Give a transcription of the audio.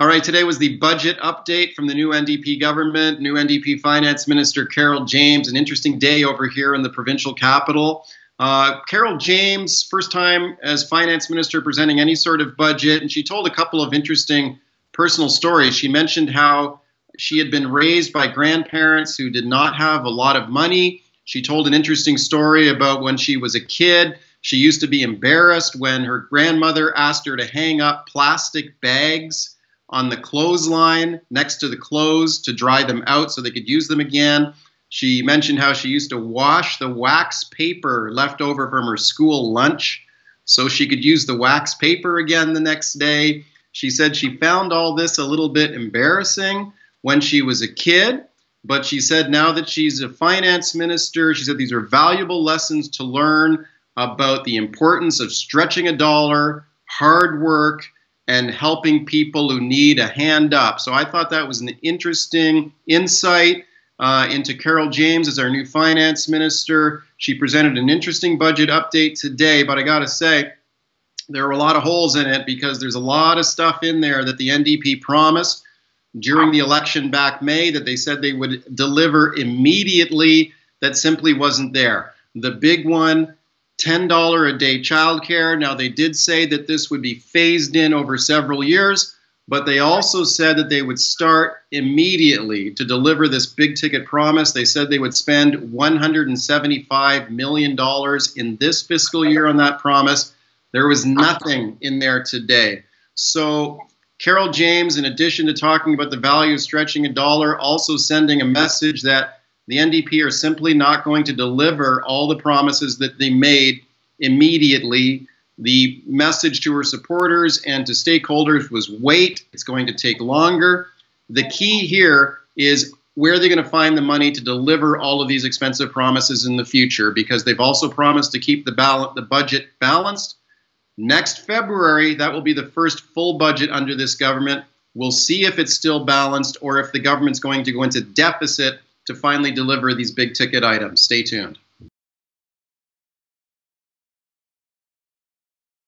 All right, today was the budget update from the new NDP government, new NDP Finance Minister Carol James. An interesting day over here in the provincial capital. Carol James, first time as Finance Minister presenting any sort of budget, and she told a couple of interesting personal stories. She mentioned how she had been raised by grandparents who did not have a lot of money. She told an interesting story about when she was a kid. She used to be embarrassed when her grandmother asked her to hang up plastic bags on the clothesline next to the clothes to dry them out so they could use them again. She mentioned how she used to wash the wax paper left over from her school lunch so she could use the wax paper again the next day. She said she found all this a little bit embarrassing when she was a kid, but she said now that she's a finance minister, she said these are valuable lessons to learn about the importance of stretching a dollar, hard work, and helping people who need a hand up. So I thought that was an interesting insight into Carol James as our new finance minister. She presented an interesting budget update today, but I got to say, there are a lot of holes in it because there's a lot of stuff in there that the NDP promised during the election back May that they said they would deliver immediately that simply wasn't there. The big one, $10 a day childcare. Now, they did say that this would be phased in over several years, but they also said that they would start immediately to deliver this big ticket promise. They said they would spend $175 million in this fiscal year on that promise. There was nothing in there today. So Carol James, in addition to talking about the value of stretching a dollar, also sending a message that the NDP are simply not going to deliver all the promises that they made immediately. The message to her supporters and to stakeholders was wait, it's going to take longer. The key here is where are they going to find the money to deliver all of these expensive promises in the future, because they've also promised to keep the budget balanced. Next February, that will be the first full budget under this government. We'll see if it's still balanced or if the government's going to go into deficit to finally deliver these big ticket items. Stay tuned.